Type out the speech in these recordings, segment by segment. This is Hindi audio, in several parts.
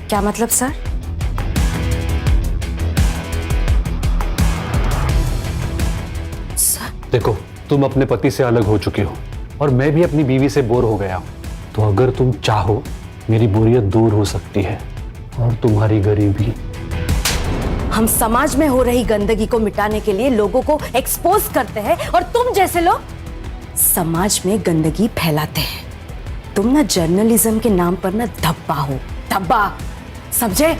क्या मतलब सर? सर देखो, तुम अपने पति से अलग हो चुके हो और मैं भी अपनी बीवी से बोर हो गया हूं। तो अगर तुम चाहो, मेरी बोरियत दूर हो सकती है और तुम्हारी गरीबी। हम समाज में हो रही गंदगी को मिटाने के लिए लोगों को एक्सपोज करते हैं और तुम जैसे लोग समाज में गंदगी फैलाते हैं। तुम ना जर्नलिज्म के नाम पर ना धब्बा हो, धब्बा, समझे?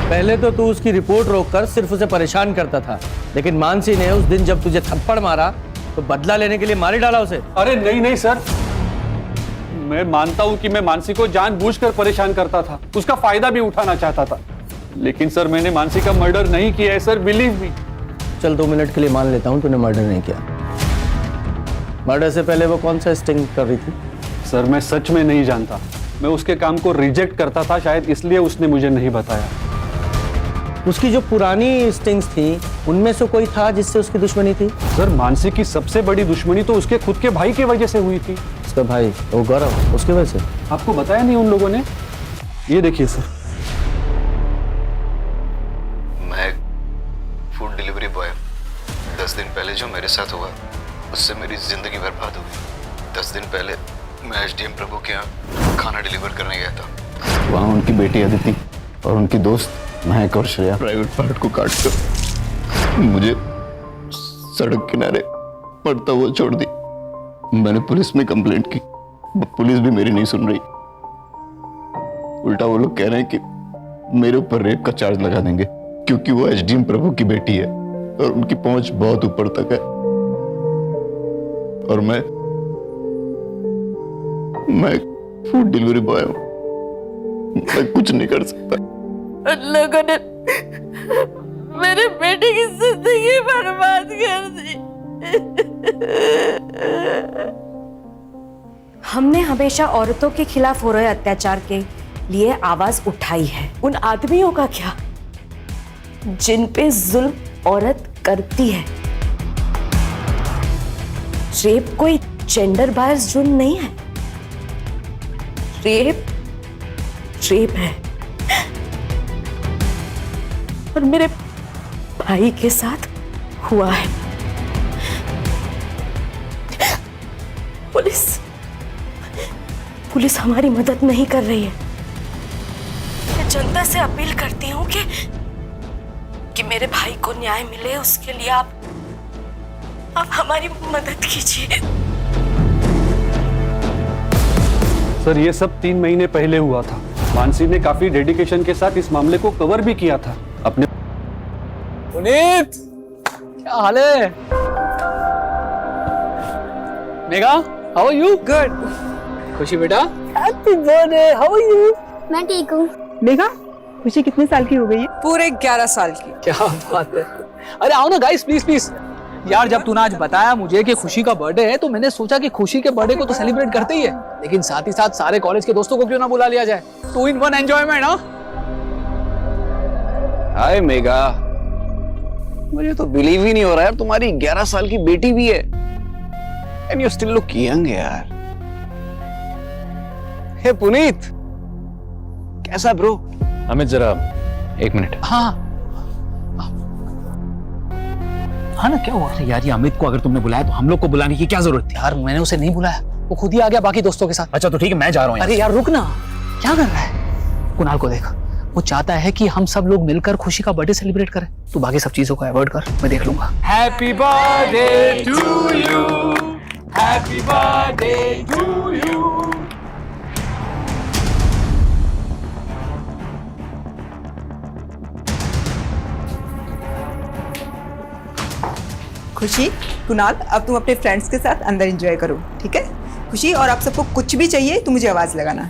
पहले तो तू उसकी रिपोर्ट रोककर सिर्फ उसे परेशान करता था, लेकिन मानसी ने उस दिन जब तुझे थप्पड़ मारा तो बदला लेने के लिए मार ही डाला उसे। अरे नहीं नहीं सर, मैं मानता हूं कि मैं मानसी को जानबूझकर परेशान करता था, उसका फायदा भी उठाना चाहता था। लेकिन सर, मैंने मानसी का मर्डर नहीं किया है सर, बिलीव मी। चल 2 मिनट के लिए मान लेता हूं तूने मर्डर नहीं किया। मर्डर से पहले वो कौन सा स्टिंग कर रही थी? सर, मैं सच में नहीं जानता। मैं उसके काम को रिजेक्ट करता था, शायद इसलिए उसने मुझे नहीं बताया। उसकी जो पुरानी स्टिंग्स थी उनमें से कोई था जिससे उसकी दुश्मनी थी? सर, मानसी की सबसे बड़ी दुश्मनी तो उसके खुद के भाई की वजह से हुई थी। उसका भाई वो गौरव, उसकी वजह से? आपको बताया नहीं उन लोगों ने? ये देखिए सर। मैं फूड डिलीवरी बॉय। 10 दिन पहले जो मेरे साथ हुआ उससे मेरी जिंदगी बर्बाद हो गई। 10 दिन पहले मैं एसडीएम प्रभु के यहाँ खाना डिलीवर करने गया था। वहाँ उनकी बेटी अदिति और उनकी दोस्त महक और श्रेया प्राइवेट पार्ट को काट कर मुझे सड़क किनारे पड़ता हुआ छोड़ दी। मैंने पुलिस में कंप्लेंट की, पुलिस भी मेरी नहीं सुन रही। उल्टा वो लोग कह रहे हैं कि मेरे ऊपर रेप का चार्ज लगा देंगे क्योंकि वो एसडीएम प्रभु की बेटी है और उनकी पहुंच बहुत ऊपर तक है। और मैं फूड डिलीवरी बॉय हूं, मैं कुछ नहीं कर सकता। उन लोगों ने मेरे बेटे की जिंदगी बर्बाद कर दी। हमने हमेशा औरतों के खिलाफ हो रहे अत्याचार के लिए आवाज उठाई है। उन आदमियों का क्या जिन पे जुल्म औरत करती है? रेप कोई जेंडर बायस जुर्म नहीं है। रेप है। और मेरे भाई के साथ हुआ है। पुलिस हमारी मदद नहीं कर रही है। मैं जनता से अपील करती हूँ कि मेरे भाई को न्याय मिले, उसके लिए आप हमारी मदद कीजिए। सर, ये सब 3 महीने पहले हुआ था। मानसी ने काफी डेडिकेशन के साथ इस मामले को कवर भी किया था अपने। पुनीत, क्या हाल है? मेगा, how are you? Good. Khushi बेटा, happy birthday, how are you? मैं ठीक हूँ। मेघा, खुशी कितने साल की हो गई है? पूरे 11 साल की। क्या बात है। अरे आओ ना गाइस, प्लीज प्लीज। यार, जब तूने आज बताया मुझे कि खुशी का बर्थडे है तो मैंने सोचा कि खुशी के बर्थडे को तो सेलिब्रेट करते ही है, लेकिन साथ ही साथ सारे कॉलेज के दोस्तों को क्यों ना बुला लिया जाए। 2 in 1 एंजॉयमेंट। हाँ, हाय मेगा, मुझे तो बिलीव ही नहीं हो रहा है तुम्हारी 11 साल की बेटी भी है। And you still look young यार। हे पुनीत, कैसा ब्रो? अमित, जरा 1 मिनट। हाँ हाँ ना, क्या हुआ? अरे यार, ये अमित को अगर तुमने बुलाया तो हम लोग को बुलाने की क्या जरूरत थी? यार, मैंने उसे नहीं बुलाया, वो खुद ही आ गया बाकी दोस्तों के साथ। अच्छा तो ठीक है, मैं जा रहा हूँ। अरे यार रुक ना, क्या कर रहा है? कुणाल को देख, वो चाहता है कि हम सब लोग मिलकर खुशी का बर्थडे सेलिब्रेट करें। तू बाकी सब चीजों को अवॉइड कर, मैं देख लूंगा। Happy birthday to you, happy birthday to you. Khushi, Kunal, अब तुम अपने फ्रेंड्स के साथ अंदर एंजॉय करो, ठीक है? खुशी, और आप सबको कुछ भी चाहिए तो मुझे आवाज लगाना।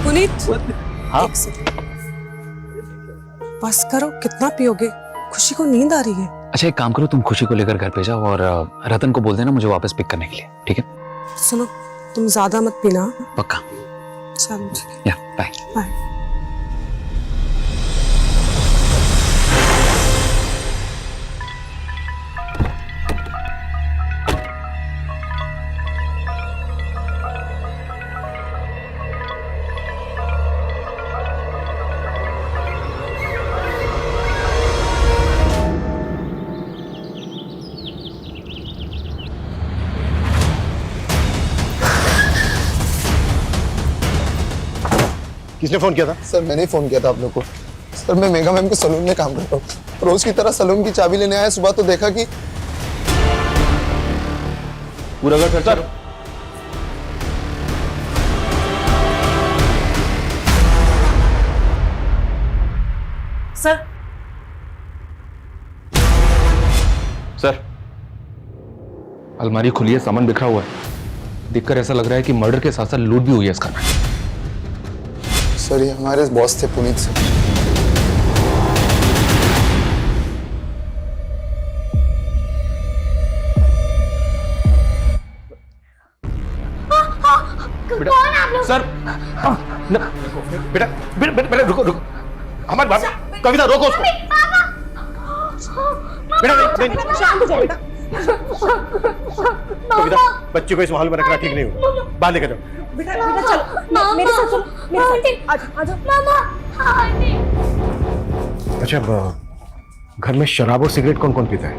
पुनीत, हाँ? एक सेकंड बस करो। कितना पियोगे? खुशी को नींद आ रही है। अच्छा एक काम करो, तुम खुशी को लेकर घर पे जाओ और रतन को बोल देना मुझे वापस पिक करने के लिए, ठीक है? सुनो, तुम ज्यादा मत पीना। पक्का। चलो ठीक है, या बाय। बाय। किसने फोन किया था? सर मैंने ही फोन किया था आप लोग को। सर मैं मेगा मैम के सलून में काम करता हूँ, रोज की तरह सलून की चाबी लेने आया। सुबह तो देखा कि पूरा घर खर्चा। सर सर अलमारी खुली है, सामान बिखरा हुआ है। देखकर ऐसा लग रहा है कि मर्डर के साथ साथ लूट भी हुई है इसका। सर ये हमारे बॉस थे पुनीत सर। सर बेटा बेटा बेटा रुको रुको, हमारी बात कविता रोको उसको। बेटा नहीं शांत हो जाओ बेटा। कविता, बच्चे को इस माहौल में रखना ठीक नहीं होगा, बाहर लेकर जाओ। बेटा बेटा चलो, मेरे साथ चलो, मेरे साथ आ जाओ। अच्छा घर में शराब और सिगरेट कौन कौन पीता है?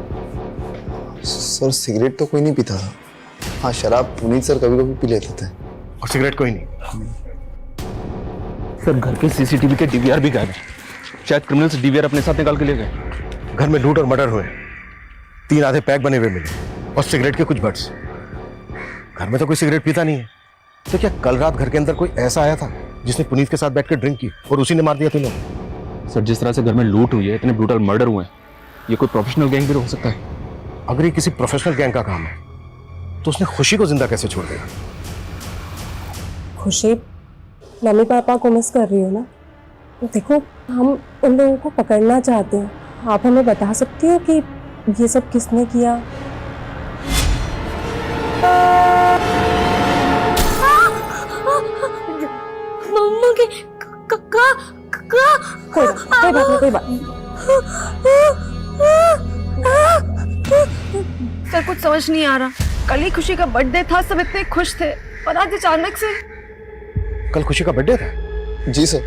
सर सिगरेट तो कोई नहीं पीता था। हाँ शराब पुनीत सर कभी कभी पी लेते थे। और सिगरेट कोई नहीं? सर घर के सीसीटीवी के डीवीआर भी गायब है, शायद क्रिमिनल्स डीवीआर अपने साथ निकाल के ले गए। घर में लूट और मर्डर हुए, 3 आधे पैक बने हुए मिले और सिगरेट के कुछ बट्स। घर में तो कोई सिगरेट पीता नहीं है, तो क्या कल रात घर के अंदर कोई ऐसा आया था जिसने पुनीत के साथ बैठकर ड्रिंक की और उसी ने मार दिया तीनों? सर जिस तरह से घर में लूट हुई है, इतने ब्रूटल मर्डर हुए हैं, ये कोई प्रोफेशनल गैंग भी हो सकता है। अगर ये किसी प्रोफेशनल गैंग का काम है तो उसने खुशी को जिंदा कैसे छोड़ दिया? खुशी, मम्मी पापा को मिस कर रही हो ना? देखो हम उन लोगों को पकड़ना चाहते हैं, आप हमें बता सकती हो कि ये सब किसने किया? मम्मा के कोई बात नहीं, कोई बात नहीं। सर कुछ समझ नहीं आ रहा, कल ही खुशी का बर्थडे था, सब इतने खुश थे और आज अचानक से। कल खुशी का बर्थडे था? जी सर।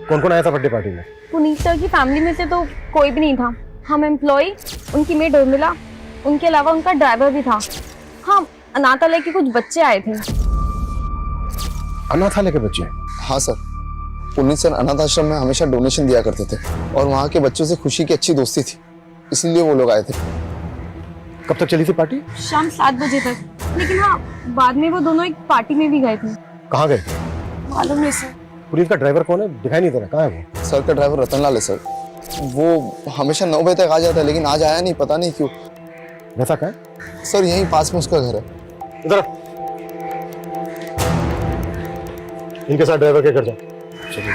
कौन कौन आया था बर्थडे पार्टी में? पुनीत सर की फैमिली में से तो कोई भी नहीं था। हम एम्प्लॉय, उनकी मेड उर्मिला, उनके अलावा उनका ड्राइवर भी था। हाँ, अनाथालय के कुछ बच्चे आए थे। अनाथालय के बच्चे? हाँ सर, पुनीत सर अनाथ आश्रम में हमेशा डोनेशन दिया करते थे और वहाँ के बच्चों से खुशी की अच्छी दोस्ती थी, इसलिए वो लोग आए थे। कब तक चली थी पार्टी? शाम 7 बजे तक। लेकिन हाँ, बाद में वो दोनों एक पार्टी में भी गए थे। कहाँ गए? मालूम नहीं सर। पुनीत का ड्राइवर कौन है? दिखाई नहीं दे रहा, कहाँ है वो? सर का ड्राइवर रतनलाल है सर। वो हमेशा 9 बजे तक आ जाता है, लेकिन आज आया नहीं, पता नहीं क्यों। रहता कहाँ है? सर यहीं पास में उसका घर है। इधर इनके साथ ड्राइवर के घर जाओ। चलिए।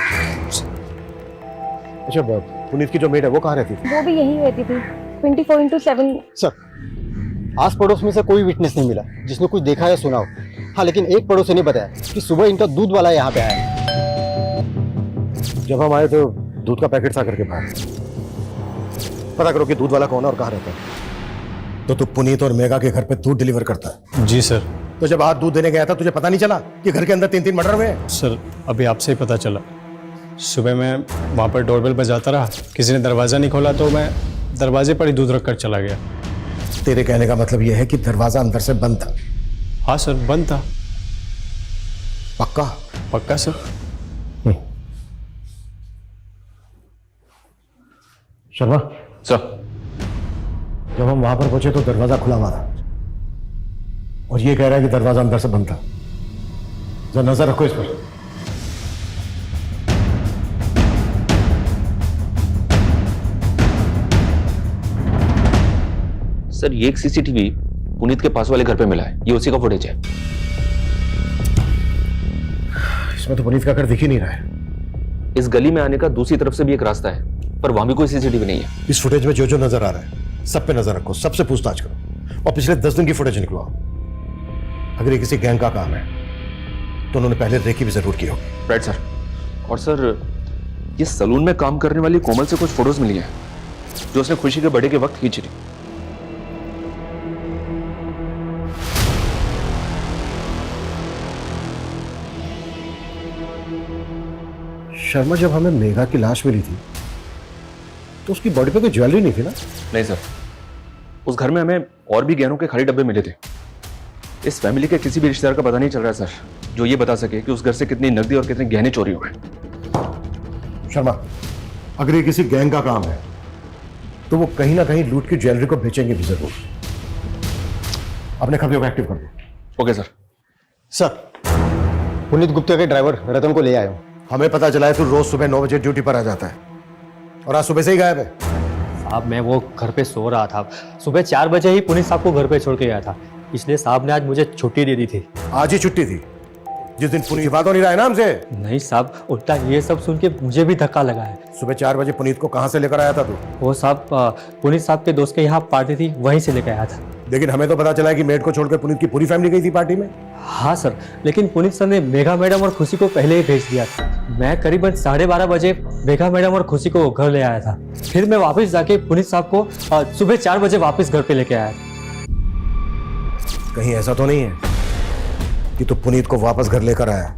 अच्छा पुनीत की जो मेड है वो कहाँ रहती थी? वो भी यहीं रहती थी, 24/7। सर आस पड़ोस में से कोई विटनेस नहीं मिला जिसने कुछ देखा या सुना हो। हाँ लेकिन एक पड़ोसी ने बताया कि सुबह इनका दूध वाला यहाँ पे आया। जब हम आए तो दूध का पैकेट था घर के बाहर। पता करो कि दूध वाला कौन है और कहाँ रहता है। तो तू पुनीत और मेगा के घर पे दूध डिलीवर करता है? जी सर। तो जब आज दूध देने गया था तुझे पता नहीं चला कि घर के अंदर 3-3 मर्डर हुए हैं? सर अभी आपसे ही पता चला। सुबह मैं वहाँ पर डोरबेल बजाता रहा, किसी ने दरवाज़ा नहीं खोला तो मैं दरवाजे पर ही दूध रख कर चला गया। तेरे कहने का मतलब यह है कि दरवाजा अंदर से बंद था? हाँ सर, बंद था। पक्का? पक्का सर। शर्मा सर जब हम वहां पर पहुंचे तो दरवाजा खुला हुआ था और ये कह रहा है कि दरवाजा अंदर से बंद था। जरा नजर रखो इस पर। सर ये एक सीसीटीवी पुनीत के पास वाले घर पे मिला है, ये उसी का फुटेज है। इसमें तो पुनीत का घर दिख ही नहीं रहा है। इस गली में आने का दूसरी तरफ से भी एक रास्ता है, पर वहां भी कोई सीसीटीवी नहीं है। इस फुटेज में जो जो नजर आ रहा है सब पे नजर रखो, सबसे पूछताछ करो और पिछले 10 दिन की फुटेज निकलवाओ। अगर ये किसी गैंग का काम है तो उन्होंने पहले रेकी भी जरूर की होगी। Right sir. और सर, ये सलून में काम करने वाली कोमल से कुछ फोटोज मिली हैं जो उसने खुशी के बर्थडे के वक्त खींची थी। शर्मा, जब हमें मेघा की लाश मिली थी तो उसकी बॉडी पे कोई ज्वेलरी नहीं थी ना? नहीं सर, उस घर में हमें और भी गहनों के खाली डब्बे मिले थे। इस फैमिली के किसी भी रिश्तेदार का पता नहीं चल रहा है सर, जो ये बता सके कि उस घर से कितनी नकदी और कितने गहने चोरी हुए। शर्मा, अगर ये किसी गैंग का काम है तो वो कहीं ना कहीं लूट की ज्वेलरी को बेचेंगे भी जरूर। अपने खबरों को एक्टिव कर दो। Okay sir. Sir, Puneet Gupta के ड्राइवर रतन को ले आया हूं। हमें पता चला है तू रोज सुबह 9 बजे ड्यूटी पर आ जाता है और आज सुबह से ही गायब है। साहब, मैं वो घर पे सो रहा था। सुबह 4 बजे ही पुनीत साहब को घर पे छोड़ के गया था, इसलिए साहब ने आज मुझे छुट्टी दे दी थी। आज ही छुट्टी थी, जिस दिन पुनीत बात हो नहीं रहा है ना हमसे। नहीं साहब, उल्टा ये सब सुन के मुझे भी धक्का लगा है। सुबह 4 बजे पुनीत को कहां से लेकर आया था तू? वो साहब, पुनीत साहब के दोस्त के यहाँ पार्टी थी, वहीं से लेकर आया था। लेकिन हमें तो पता चला है कि मेड को छोड़कर पुनीत की पूरी फैमिली गई थी पार्टी में। हाँ सर, लेकिन पुनीत सर ने मेघा मैडम और खुशी को पहले ही भेज दिया था। मैं करीबन 12:30 बजे मेघा मैडम और खुशी को घर ले आया था। फिर मैं वापस जाके पुनीत साहब को सुबह 4 बजे वापस घर पे लेके आया था। कहीं ऐसा तो नहीं है कि तू पुनीत को वापस घर लेकर आया,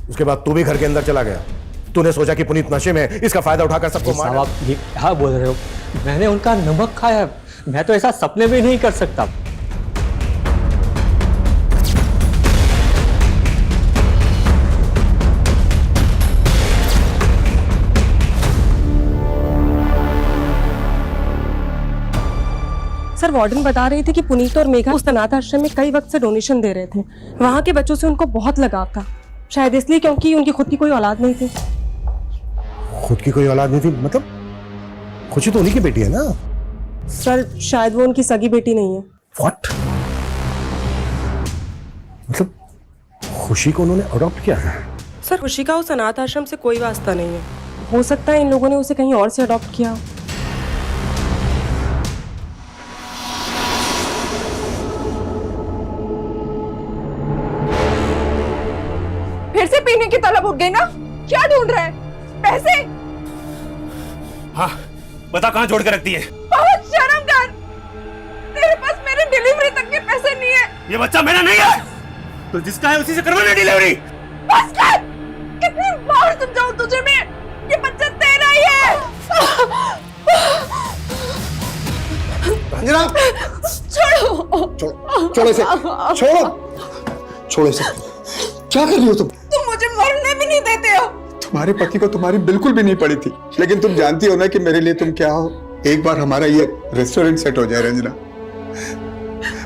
उसके बाद तू भी घर के अंदर चला गया? तूने सोचा कि पुनीत नशे में इसका फायदा उठाकर सबको मार? आप ये क्या बोल रहे हो? मैंने उनका नमक खाया, मैं तो ऐसा सपने में नहीं कर सकता। सर, वार्डन बता रही थी कि पुनीत और मेघा उस अनाथ आश्रम में कई वक्त से डोनेशन दे रहे थे। वहाँ के बच्चों से उनको बहुत लगाव था, शायद इसलिए क्योंकि उनकी खुद की कोई औलाद नहीं थी। खुद की कोई औलाद नहीं थी मतलब? खुशी तो उन्हीं की बेटी है ना? सर, शायद वो उनकी सगी बेटी नहीं है। What? मतलब खुशी को उन्होंने अडॉप्ट किया है? सर, खुशी का उस अनाथ आश्रम से कोई वास्ता नहीं है। हो सकता है इन लोगों ने उसे कहीं और से अडॉप्ट किया। फिर से पीने की तलब उठ गई ना? क्या ढूंढ रहा है? पैसे? हाँ, बता कहाँ जोड़ के रखती है? बहुत शर्म कर, तेरे पास मेरे डिलीवरी तक के पैसे नहीं है। ये बच्चा मेरा नहीं है, तो जिसका है उसी से करवाना डिलीवरी। बस कर, कितनी बार समझाऊं तुझे मैं, ये बच्चा तेरा ही है। रंजना, छोड़ो, छोड़ो इसे, छोड़ो इसे। क्या कर रही हो तुम? तुम मुझे मरने भी नहीं देते हो। तुम्हारे पति को तुम्हारी बिल्कुल भी नहीं पड़ी थी, लेकिन तुम जानती हो ना कि मेरे लिए तुम क्या हो। एक बार हमारा ये रेस्टोरेंट सेट हो जाए रंजना,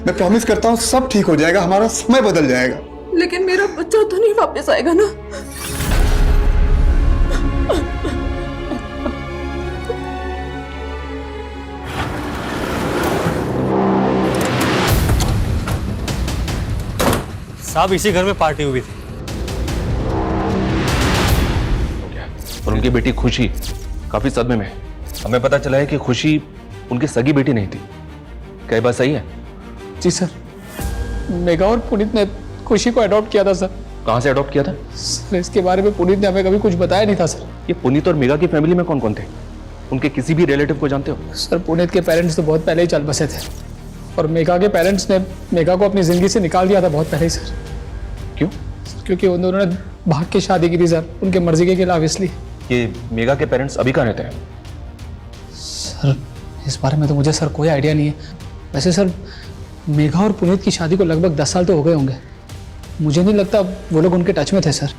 मैं प्रॉमिस करता हूँ सब ठीक हो जाएगा, हमारा समय बदल जाएगा। लेकिन मेरा बच्चा तो नहीं वापस आएगा ना? साहब, इसी घर में पार्टी हुई थी। और उनकी बेटी खुशी काफी सदमे में। हमें पता चला है कि खुशी उनकी सगी बेटी नहीं थी। क्या बात सही है? जी सर, मेघा और पुनीत ने खुशी को अडॉप्ट किया था सर। कहाँ से अडॉप्ट किया था? सर, इसके बारे में पुनीत ने हमें कभी कुछ बताया नहीं था सर। ये पुनीत और मेघा की फैमिली में कौन कौन थे? उनके किसी भी रिलेटिव को जानते हो? सर, पुनीत के पेरेंट्स तो बहुत पहले ही चल बसे थे और मेघा के पेरेंट्स ने मेघा को अपनी जिंदगी से निकाल दिया था बहुत पहले ही सर। क्यों? क्योंकि उन दोनों ने भाग के शादी की थी सर, उनके मर्जी के खिलाफ। इसलिए ये मेघा के पेरेंट्स अभी कहाँ रहते हैं? सर, इस बारे में तो मुझे सर कोई आइडिया नहीं है। वैसे सर, मेघा और पुनीत की शादी को लगभग 10 साल तो हो गए होंगे। मुझे नहीं लगता वो लोग उनके टच में थे सर।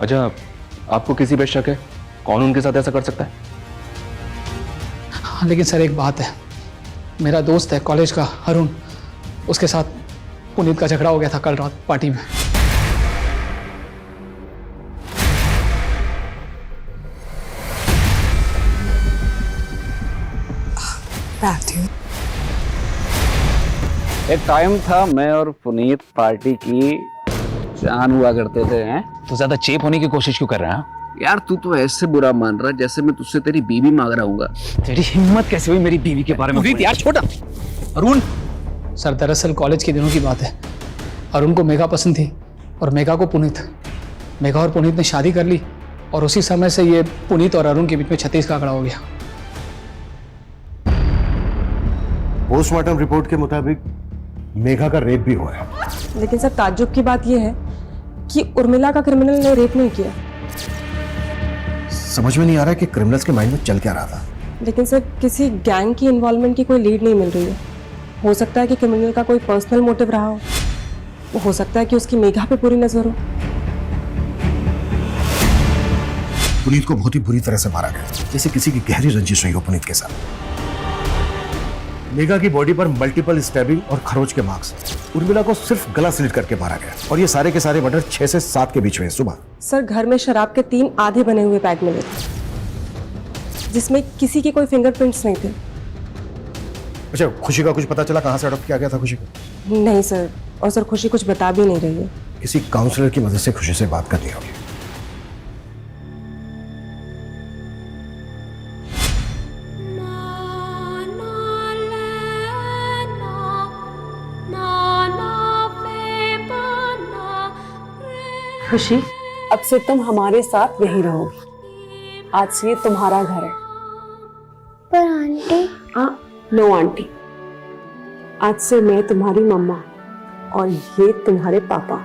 अच्छा, आपको किसी पे शक है? कौन उनके साथ ऐसा कर सकता है? हाँ, लेकिन सर एक बात है, मेरा दोस्त है कॉलेज का अरुण, उसके साथ पुनीत का झगड़ा हो गया था कल रात पार्टी में। एक टाइम था मैं और पुनीत पार्टी की जान हुआ करते थे। हैं तो ज्यादा चेप होने की कोशिश क्यों कर रहे हैं? यार तू तो ऐसे बुरा मान रहा है जैसे मैं तुझसे तेरी बीवी मांग रहा हूँ। तेरी हिम्मत कैसे हुई मेरी बीवी के बारे में? यार छोटा अरुण। सर दरअसल कॉलेज के दिनों की बात है। अरुण को मेघा पसंद थी और मेघा को पुनीत। मेघा और पुनीत ने शादी कर ली और उसी समय से ये पुनीत और अरुण के बीच में 36 का आंकड़ा हो गया। पोस्टमार्टम रिपोर्ट के मुताबिक मेघा का रेप भी हुआ है। लेकिन सर ताज्जुब की बात यह है कि उर्मिला का क्रिमिनल ने रेप नहीं किया। समझ में नहीं आ रहा है कि क्रिमिनल्स के माइंड में चल क्या रहा था। लेकिन सर किसी गैंग की इन्वॉल्वमेंट की कोई लीड नहीं मिल रही है। हो सकता है कि क्रिमिनल का कोई पर्सनल मोटिव रहा हो सकता है कि उसकी मेघा पे पूरी नजर हो। पुनीत को बहुत ही बुरी तरह से मारा गया, जैसे किसी की गहरी रंजिश रही हो पुनीत के साथ। मेघा की बॉडी पर मल्टीपल स्टैबिंग और खरोच के मार्क्स। उर्मिला को सिर्फ गला स्लिट करके मारा गया और ये सारे के सारे मर्डर 6 से 7 के बीच में सुबह। सर घर में शराब के 3 आधे बने हुए पैक मिले थे जिसमें किसी के कोई फिंगरप्रिंट्स नहीं थे। अच्छा, खुशी का कुछ पता चला कहाँ से अडॉप्ट किया गया था खुशी को? नहीं सर, और सर खुशी कुछ बता भी नहीं रही है। किसी काउंसलर की मदद से खुशी से बात करनी होगी। खुशी, अब से तुम हमारे साथ यहीं रहोगी। आज से ये तुम्हारा घर है। पर आंटी। नो आंटी, आज से मैं तुम्हारी मम्मा और ये तुम्हारे पापा।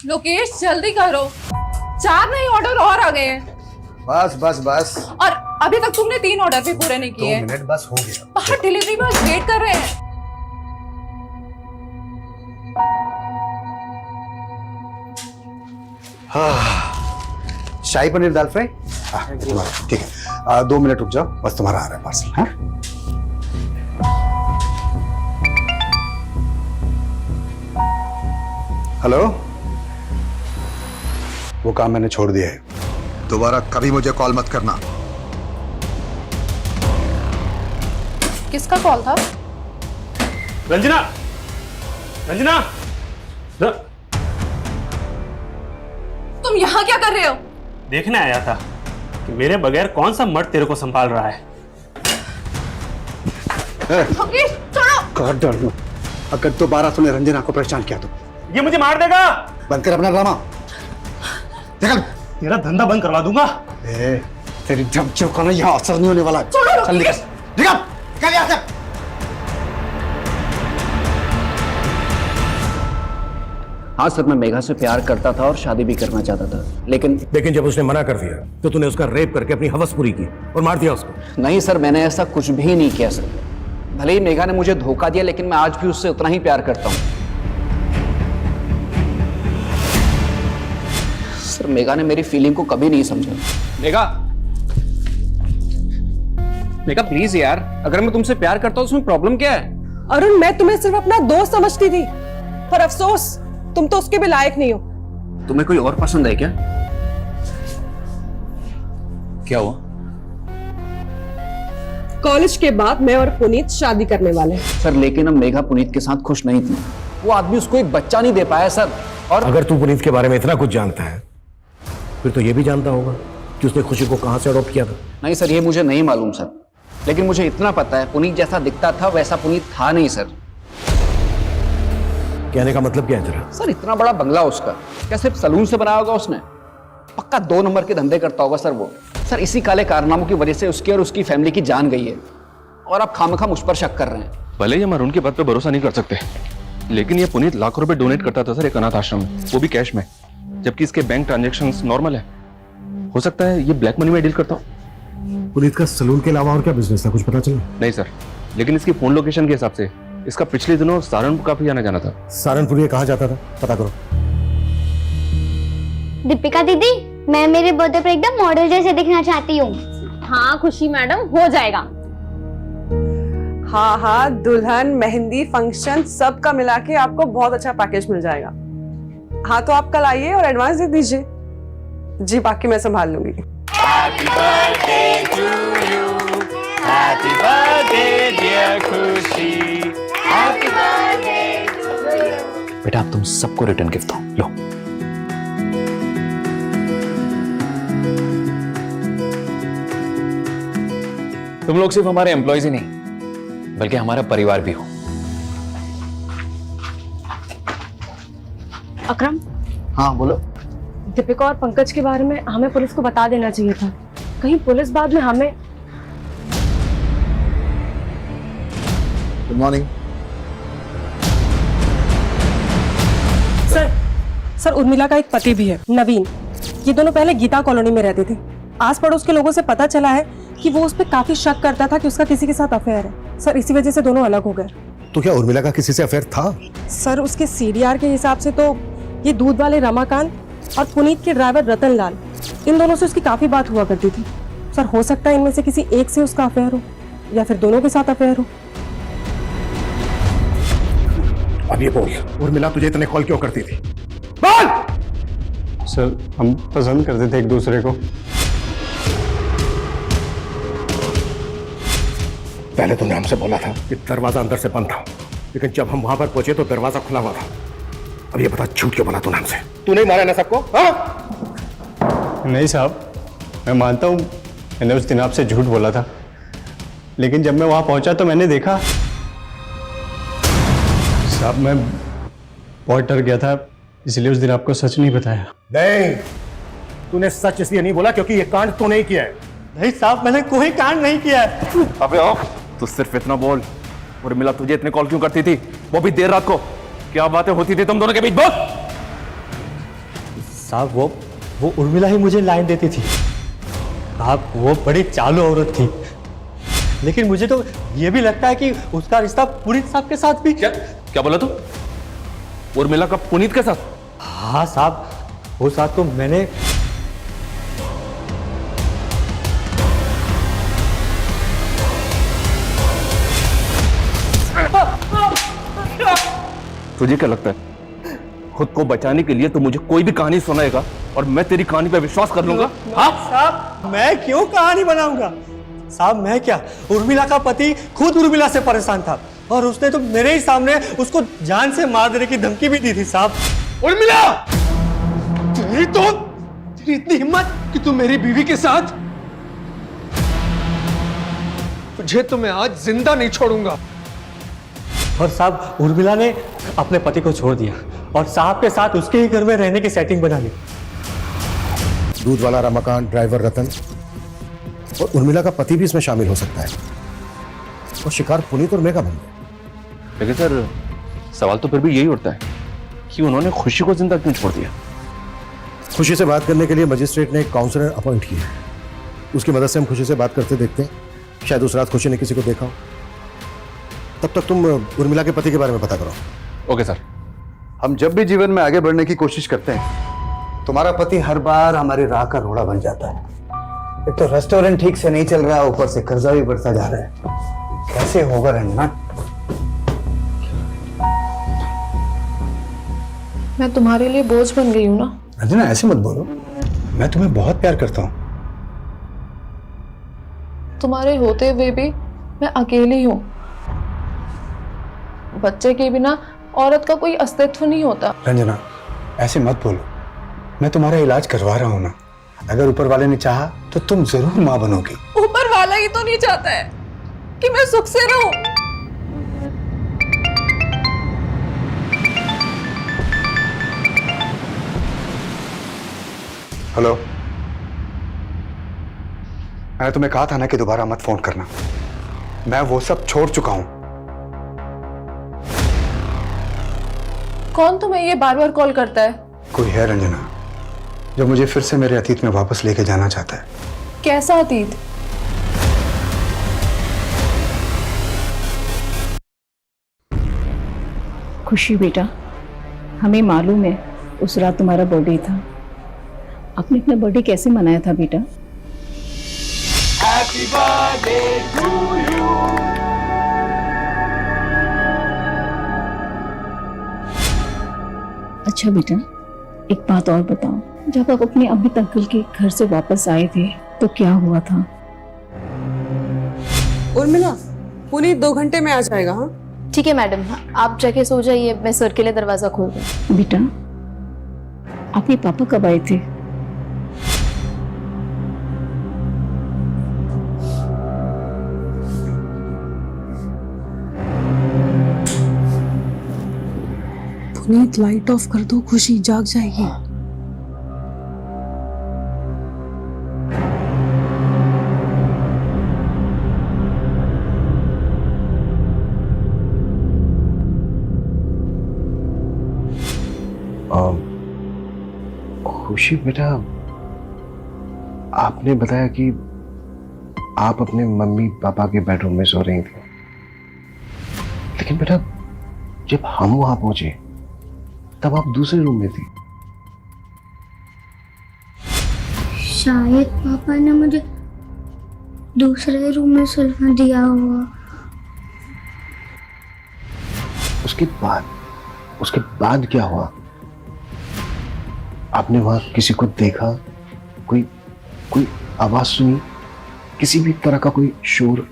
लोकेश जल्दी करो, 4 नए ऑर्डर और आ गए हैं। बस बस बस। और अभी तक तुमने 3 ऑर्डर भी पूरे नहीं किए। 2 मिनट बस हो गया। बाहर डिलीवरी बॉय वेट कर रहे हैं। शाही पनीर दाल फ्राई। ठीक है, 2 मिनट रुक जाओ, बस तुम्हारा आ रहा है पार्सल। हाँ, हेलो। वो काम मैंने छोड़ दिया है, दोबारा कभी मुझे कॉल मत करना। किसका कॉल था? रंजना, रंजना, तुम यहाँ क्या कर रहे हो? देखने आया था कि मेरे बगैर कौन सा मर्द तेरे को संभाल रहा है। लोकेश छोड़ो। कर डर लो, अगर दोबारा तूने रंजना को परेशान किया तो ये मुझे मार देगा। बंद कर अपना ड्रामा। निकल। तेरा धंधा बंद करवा दूंगा। तेरी धमकियों का ना यहाँ असर नहीं होने वाला। चल निकल, निकल, निकल यहाँ से। हाँ सर, मैं मेघा से प्यार करता था और शादी भी करना चाहता था, लेकिन जब उसने मना कर दिया तो तूने उसका रेप करके अपनी हवस पूरी की और मार दिया उसको। नहीं सर, मैंने ऐसा कुछ भी नहीं किया सर। भले ही मेघा ने मुझे धोखा दिया, लेकिन मैं आज भी उससे उतना ही प्यार करता हूँ। सर मेघा ने मेरी फीलिंग को कभी नहीं समझा। मेघा, मेघा प्लीज यार, अगर मैं तुमसे प्यार करता हूँ उसमें प्रॉब्लम क्या है? अरुण, मैं तुम्हें सिर्फ अपना दोस्त समझती थी, पर अफसोस तुम तो उसके भी लायक नहीं हो। तुम्हें कोई और पसंद है क्या? क्या हुआ? कॉलेज के बाद मैं और पुनीत शादी करने वाले हैं। सर लेकिन अब मेघा पुनीत के साथ खुश नहीं थी। वो आदमी उसको एक बच्चा नहीं दे पाया सर। और अगर तू पुनीत के बारे में इतना कुछ जानता है फिर तो ये भी जानता होगा कि उसने खुशी को कहां से अडॉप्ट किया था। नहीं सर, ये मुझे नहीं मालूम सर, लेकिन मुझे इतना पता है पुनीत जैसा दिखता था वैसा पुनीत था नहीं सर। कहने का मतलब क्या है तेरा? सर इतना बड़ा बंगला उसका, क्या सिर्फ सलून से बनाया होगा उसने? पक्का 2 नंबर के धंधे करता होगा सर वो। सर इसी काले कारनामों की वजह से उसकी और उसकी फैमिली की जान गई है, और आप खामखा मुझ पर शक कर रहे हैं। भले ही हम अरुण की बात पे भरोसा नहीं कर सकते, लेकिन ये पुनीत लाखों रुपए डोनेट करता था सर एक अनाथ आश्रम में, वो भी कैश में, जबकि इसके बैंक ट्रांजैक्शंस नॉर्मल है। हो सकता है ये ब्लैक मनी में डील करता हूँ। पुनीत का सलून के अलावा और क्या बिजनेस था, कुछ पता चला? नहीं सर, लेकिन इसकी फोन लोकेशन के हिसाब से इसका पिछले दिनों सहारनपुर काफी आना जाना था। सहारनपुर ये कहाँ जाता था, पता करो। दीपिका दीदी, मैं मेरे बर्थडे पर एकदम मॉडल जैसे दिखना चाहती हूँ। हाँ खुशी मैडम, हो जाएगा। हाँ हाँ, दुल्हन, मेहंदी, फंक्शन सब का मिला के आपको बहुत अच्छा पैकेज मिल जाएगा। हाँ तो आप कल आइए और एडवांस दे दीजिए। जी बाकी मैं संभाल लूंगी। Happy birthday to you. Happy birthday dear खुशी, Happy birthday to you। बेटा अब तुम सबको रिटर्न गिफ्ट दो, लो। तुम लोग सिर्फ हमारे एम्प्लॉयज ही नहीं बल्कि हमारा परिवार भी हो। अकरम, हाँ बोलो। दीपिका और पंकज के बारे में हमें पुलिस को बता देना चाहिए था, कहीं पुलिस बाद में हमें। गुड मॉर्निंग सर उर्मिला का एक पति भी है, नवीन। ये दोनों पहले गीता कॉलोनी में रहते थे। आस पड़ोस के लोगों से पता चला है कि वो उस पर काफी शक करता था कि उसका किसी के साथ अफेयर है। सर इसी वजह से दोनों अलग हो गए। तो क्या उर्मिला का किसी से अफेयर था? सर उसके सीडीआर के हिसाब से तो ये दूध वाले रमाकांत और पुनीत के ड्राइवर रतन लाल, इन दोनों से उसकी काफी बात हुआ करती थी। सर हो सकता है इनमें से किसी एक से उसका अफेयर हो या फिर दोनों के साथ अफेयर हो। अब ये बोल, उर्मिला तुझे इतने कॉल क्यों करती थी? बोल! सर हम पसंद करते थे एक दूसरे को। पहले तुमने हमसे बोला था कि दरवाजा अंदर से बंद था, लेकिन जब हम वहां पर पहुंचे तो दरवाजा खुला हुआ था। अब ये बता झूठ क्यों बोला तूने हमसे? तू नहीं मारा ना सबको? हाँ? नहीं साहब, मैं मानता हूँ मैंने उस दिन आपसे झूठ बोला था, लेकिन जब मैं वहां पहुंचा तो मैंने देखा। साहब मैं बहुत डर गया था, इसलिए उस दिन आपको सच नहीं बताया। नहीं, तूने सच इसलिए नहीं बोला क्योंकि ये कांड तो नहीं किया है। नहीं साहब, मैंने कोई कांड नहीं किया है। अबे आओ, तू सिर्फ इतना बोल, उर्मिला तुझे इतने कॉल क्यों करती थी, वो भी देर रात को? क्या बातें होती थी तुम दोनों के बीच? बोल। साहब वो उर्मिला ही मुझे लाइन देती थी। साहब वो बड़ी चालू औरत थी, लेकिन मुझे तो ये भी लगता है कि उसका रिश्ता पुनीत साहब के साथ भी। क्या बोला तू? उर्मिला का पुनीत के साथ? हाँ साहब, वो साथ तो मैंने। तुझे क्या लगता है खुद को बचाने के लिए तू मुझे कोई भी कहानी सुनाएगा और मैं तेरी कहानी पे विश्वास कर लूंगा? हाँ साहब, मैं क्यों कहानी बनाऊंगा? साहब मैं क्या, उर्मिला का पति खुद उर्मिला से परेशान था और उसने तो मेरे ही सामने उसको जान से मार देने की धमकी भी दी थी। साहब उर्मिला, तेरी इतनी हिम्मत कि तू मेरी बीवी के साथ? तुझे तो मैं आज जिंदा नहीं छोड़ूंगा। और साहब उर्मिला ने अपने पति को छोड़ दिया और साहब के साथ उसके ही घर में रहने की सेटिंग बना ली। दूध वाला रमाकांत, ड्राइवर रतन और उर्मिला का पति भी इसमें शामिल हो सकता है और शिकार पुनीत और मेघा बन गए। लेकिन सर सवाल तो फिर भी यही उठता है कि उन्होंने खुशी को जिंदा क्यों छोड़ दिया? खुशी से बात करने के लिए मजिस्ट्रेट ने एक काउंसलर अपॉइंट किया है, उसकी मदद से हम खुशी से बात करते देखते हैं। शायद उस रात खुशी ने किसी को देखा हो। तब तक तुम उर्मिला के पति के बारे में पता करो। Okay sir. हम जब भी जीवन में आगे बढ़ने की कोशिश करते हैं, तुम्हारा पति हर बार हमारी राह का रोड़ा बन जाता है। एक तो रेस्टोरेंट ठीक से नहीं चल रहा, ऊपर से कर्जा भी बढ़ता जा रहा है। कैसे होगा रंजना? मैं तुम्हारे लिए बोझ बन गई हूँ ना? रंजना ऐसे मत बोलो, मैं तुम्हें बहुत प्यार करता हूँ। तुम्हारे होते हुए भी मैं अकेली हूँ। बच्चे के बिना औरत का कोई अस्तित्व नहीं होता। रंजना ऐसे मत बोलो, मैं तुम्हारा इलाज करवा रहा हूँ ना। अगर ऊपर वाले ने चाहा तो तुम जरूर माँ बनोगी। ऊपर वाला ही तो नहीं चाहता है कि मैं सुख से रहूं। हेलो, मैंने तुम्हें कहा था ना कि दोबारा मत फोन करना। मैं वो सब छोड़ चुका हूं। कौन तुम्हें ये बार बार कॉल करता है? कोई है रंजना जो मुझे फिर से मेरे अतीत में वापस लेके जाना चाहता है। कैसा अतीत? खुशी बेटा, हमें मालूम है उस रात तुम्हारा बर्थडे था। आपने अपना बर्थडे कैसे मनाया था बेटा? Happy birthday to you। अच्छा बेटा, एक बात और बताओ, जब आप अपने अमित अंकल के घर से वापस आए थे तो क्या हुआ था? उर्मिला, पुनीत 2 घंटे में आ जाएगा। हाँ ठीक है मैडम, आप जाके सो जाइए, मैं सर के लिए दरवाजा खोल दूँ। बेटा, आपके पापा कब आए थे? पुनीत लाइट ऑफ कर दो, खुशी जाग जाएगी। खुशी बेटा, आपने बताया कि आप अपने मम्मी पापा के बेडरूम में सो रही थी, लेकिन बेटा जब हम वहां पहुंचे तब आप दूसरे रूम में थी। शायद पापा ने मुझे दूसरे रूम में सुलवा दिया हुआ। उसके बाद क्या हुआ? आपने वहां किसी को देखा? कोई आवाज सुनी? किसी भी तरह का कोई शोर?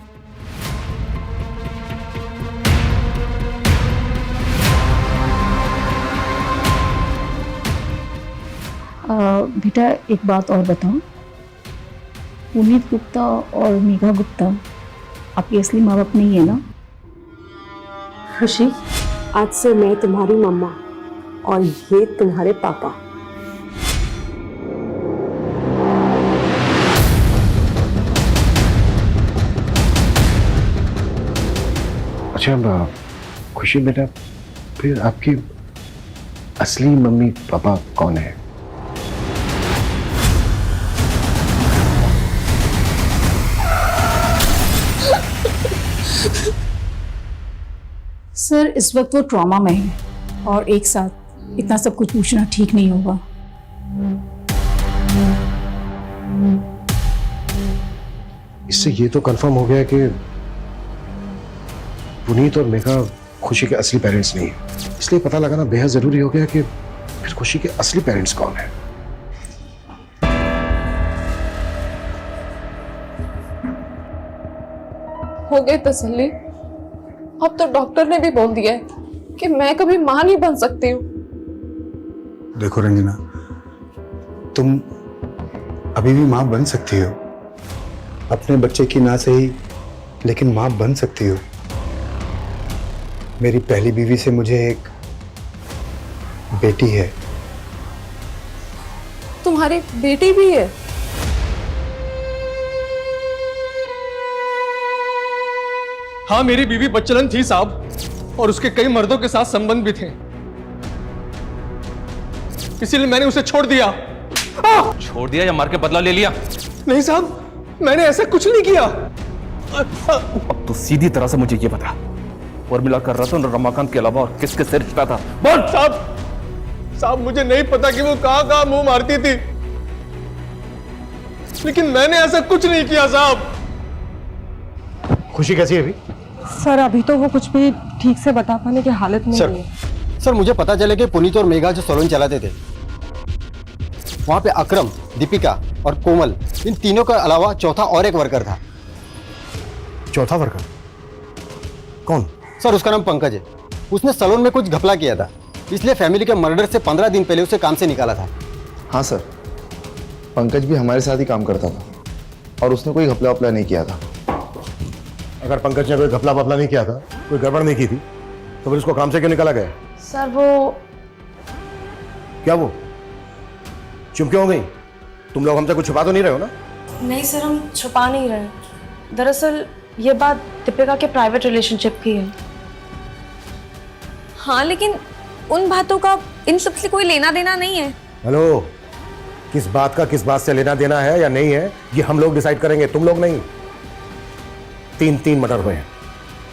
बेटा एक बात और बताओ, पुनीत गुप्ता और मेघा गुप्ता आपके असली माँ बाप नहीं है ना? खुशी, आज से मैं तुम्हारी मम्मा और ये तुम्हारे पापा। अच्छा खुशी बेटा, फिर आपके असली मम्मी पापा कौन है? सर इस वक्त वो ट्रॉमा में है और एक साथ इतना सब कुछ पूछना ठीक नहीं होगा। इससे ये तो कंफर्म हो गया कि पुनीत और मेघा खुशी के असली पेरेंट्स नहीं है, इसलिए पता लगाना बेहद जरूरी हो गया कि फिर खुशी के असली पेरेंट्स कौन है। हो गई तसल्ली। अब तो डॉक्टर ने भी बोल दिया है कि मैं कभी मां नहीं बन सकती हूँ। देखो रंजना, तुम अभी भी मां बन सकती हो, अपने बच्चे की ना सही लेकिन मां बन सकती हो। मेरी पहली बीवी से मुझे एक बेटी है। तुम्हारी बेटी भी है? हाँ, मेरी बीवी बच्चलन थी साहब, और उसके कई मर्दों के साथ संबंध भी थे, इसीलिए मैंने उसे छोड़ दिया। छोड़ दिया या मार के बदला ले लिया? नहीं साहब, मैंने ऐसा कुछ नहीं किया। अब तो सीधी तरह से मुझे ये बता, उर्मिला कर रतन और रमाकांत के अलावा और किसके से रिश्ता था? बोल। साहब मुझे नहीं पता कि वो कहां मुंह मारती थी, लेकिन मैंने ऐसा कुछ नहीं किया साहब। खुशी कैसी है अभी? सर अभी तो वो कुछ भी ठीक से बता पाने की हालत में नहीं है। सर मुझे पता चले कि पुनीत और मेघा जो सैलून चलाते थे, वहां पे अकरम, दीपिका और कोमल, इन तीनों के अलावा चौथा और एक वर्कर था। चौथा वर्कर कौन? सर उसका नाम पंकज है। उसने सैलून में कुछ घपला किया था, इसलिए फैमिली के मर्डर से 15 दिन पहले उसे काम से निकाला था। हाँ सर, पंकज भी हमारे साथ ही काम करता था और उसने कोई घपला वपला नहीं किया था। अगर पंकज ने कोई घपला वपला नहीं किया था, कोई गड़बड़ नहीं की थी, तो फिर उसको काम से क्यों निकाला गया? सर वो क्या वो? चुप क्यों हो गई? तुम लोग हमसे कुछ छुपा तो नहीं रहे हो ना? नहीं सर, हम छुपा नहीं रहे। दरअसल ये बात दीपिका के प्राइवेट रिलेशनशिप की है। हाँ, लेकिन उन बातों का इन सब से कोई लेना देना नहीं है। हेलो, किस बात का किस बात से लेना देना है या नहीं है, ये हम लोग डिसाइड करेंगे, तुम लोग नहीं। 3 मर्डर हुए हैं।